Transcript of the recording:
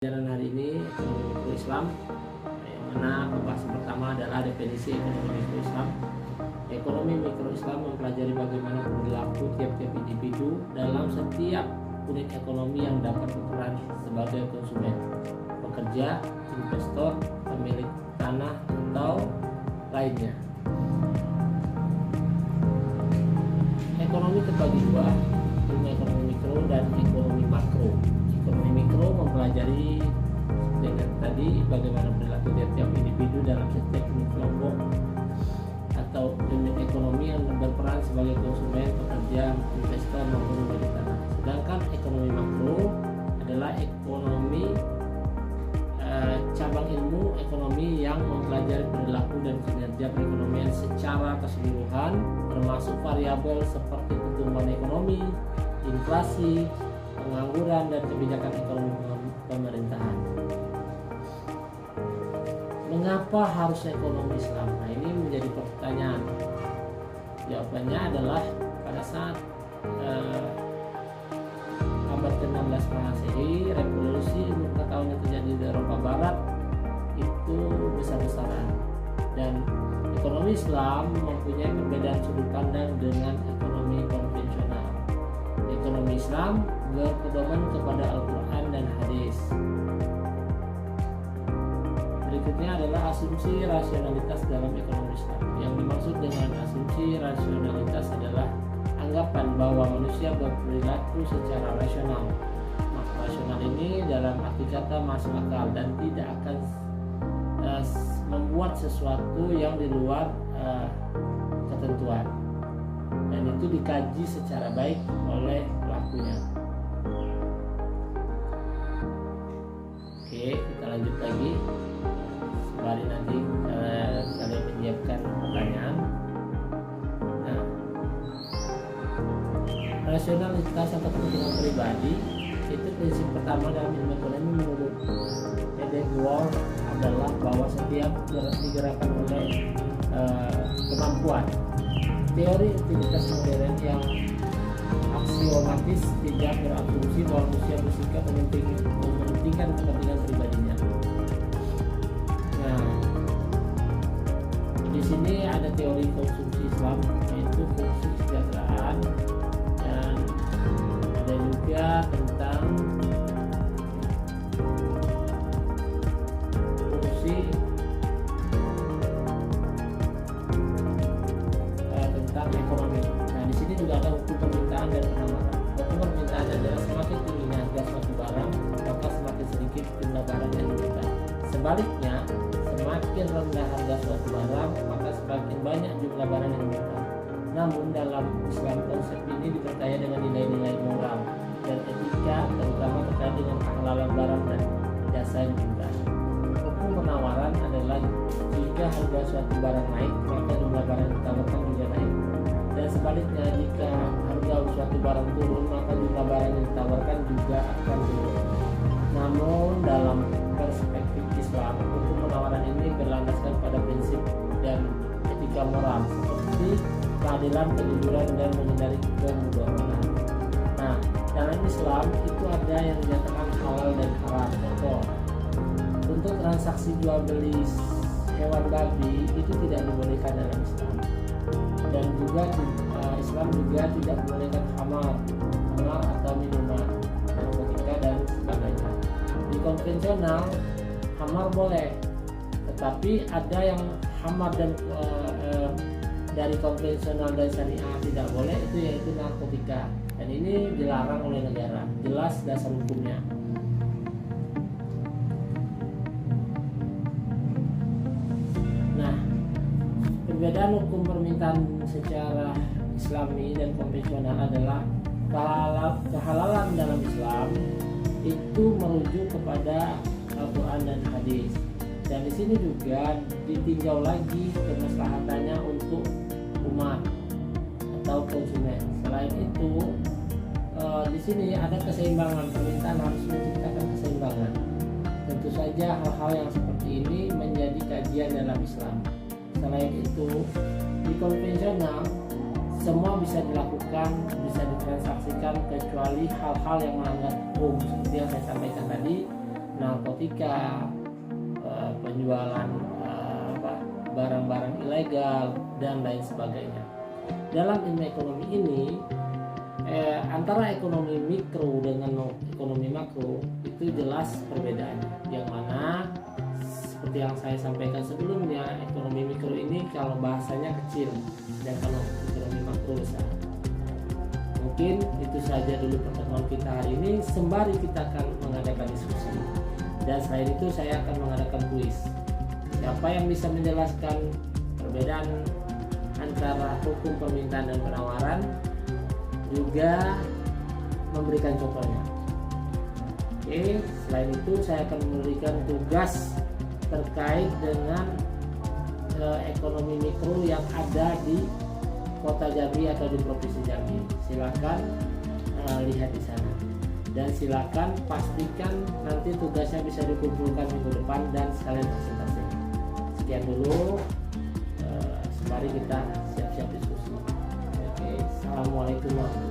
Pelajaran hari ini ekonomi mikro Islam, yang mana pembahasan pertama adalah definisi ekonomi mikro Islam. Ekonomi mikro Islam mempelajari bagaimana perilaku tiap-tiap individu dalam setiap unit ekonomi yang dapat berperan sebagai konsumen, pekerja, investor, pemilik tanah, atau lainnya. Ekonomi terbagi dua, ekonomi mikro dan ekonomi makro. Ekonomi mikro mempelajari dengan tadi bagaimana perilaku tiap-tiap individu dalam setiap unit kelompok atau unit ekonomi yang berperan sebagai konsumen, pekerja, investor maupun pemilik tanah. Sedangkan ekonomi makro adalah ekonomi cabang ilmu ekonomi yang mempelajari perilaku dan kinerja perekonomian secara keseluruhan, termasuk variabel seperti pertumbuhan ekonomi, inflasi, pengangguran, dan kebijakan ekonomi pemerintahan. Mengapa harus ekonomi Islam? Nah, ini menjadi pertanyaan. Jawabannya adalah pada saat abad ke-16 Masehi, revolusi ilmu pengetahuan yang terjadi di Eropa Barat itu besar-besaran, dan ekonomi Islam mempunyai perbedaan sudut pandang dengan ekonomi konvensional. Ekonomi Islam berpedoman kepada Al-Quran dan Hadis. Berikutnya adalah asumsi rasionalitas dalam ekonomi Islam. Yang dimaksud dengan asumsi rasionalitas adalah anggapan bahwa manusia berperilaku secara rasional. Maka rasional ini dalam arti kata masuk akal dan tidak akan membuat sesuatu yang di luar ketentuan, dan itu dikaji secara baik oleh pelakunya. Oke, kita lanjut lagi. Sembari nanti kalian menyiapkan pertanyaan. Nah, rasionalitas atau kepentingan pribadi itu prinsip pertama dalam ilmu ekonomi menurut Heidegger adalah bahwa setiap digerakkan oleh kemampuan. Teori utilitas modern yang aksiomatis tidak berasumsi bahwa manusia bersikap mementingkan kepentingan pribadinya. Nah, di sini ada teori konsumsi Islam, yaitu fungsi kesejahteraan, dan ada juga tentang fungsi tentang ekonomi. Nah, di sini juga ada hukum permintaan dan penawaran. Hukum permintaan adalah semakin tingginya harga suatu barang, maka semakin sedikit jumlah barang yang diminta. Sebaliknya, semakin rendah harga suatu barang, maka semakin banyak jumlah barang yang diminta. Namun dalam Islam konsep ini diperkaya dengan nilai-nilai moral dan etika, terutama terkait dengan kehalalan barang dan jasa yang diminta. Hukum penawaran adalah jika harga suatu barang naik, maka jumlah barang yang ditawarkan juga naik. Dan sebaliknya, jika harga suatu barang turun, maka jumlah barang yang ditawarkan juga akan turun. Namun dalam perspektif Islam, hukum penawaran ini berlandaskan pada prinsip dan etika moral seperti keadilan, kejujuran, dan menghindari kemudaratan. Nah, dalam Islam itu ada yang dinyatakan halal dan haram. Contoh, untuk transaksi jual beli hewan babi itu tidak dibolehkan dalam Islam. Dan juga Islam juga tidak membolehkan khamar atau minuman, narkotika, dan sebagainya. Di konvensional khamar boleh, tetapi ada yang khamar dan dari konvensional dan syariah tidak boleh, itu yaitu narkotika, dan ini dilarang oleh negara, jelas dasar hukumnya. Nah, perbedaan hukum permintaan secara Islami dan konvensional adalah kehalalan dalam Islam itu merujuk kepada Al-Quran dan Hadis, dan di sini juga ditinjau lagi kemaslahatannya untuk umat atau konsumen. Selain itu, di sini ada keseimbangan, permintaan harus menciptakan keseimbangan. Tentu saja hal-hal yang seperti ini menjadi kajian dalam Islam. Selain itu, di konvensional semua bisa dilakukan, bisa ditransaksikan kecuali hal-hal yang melanggar hukum seperti yang saya sampaikan tadi, narkotika, penjualan barang-barang ilegal dan lain sebagainya. Dalam ilmu ekonomi ini antara ekonomi mikro dengan ekonomi makro itu jelas perbedaannya, yang mana seperti yang saya sampaikan sebelumnya, ekonomi mikro ini kalau bahasanya kecil dan kalau ekonomi makro besar. Mungkin itu saja dulu pertemuan kita hari ini, sembari kita akan mengadakan diskusi, dan selain itu saya akan mengadakan kuis. Siapa yang bisa menjelaskan perbedaan antara hukum permintaan dan penawaran, juga memberikan contohnya. Oke, selain itu saya akan memberikan tugas terkait dengan ekonomi mikro yang ada di Kota Jambi atau di Provinsi Jambi. Silakan lihat di sana, dan silakan pastikan nanti tugasnya bisa dikumpulkan minggu depan dan sekalian presentasi. Sekian dulu, mari kita siap-siap diskusi. Oke, assalamualaikum warahmatullahi wabarakatuh.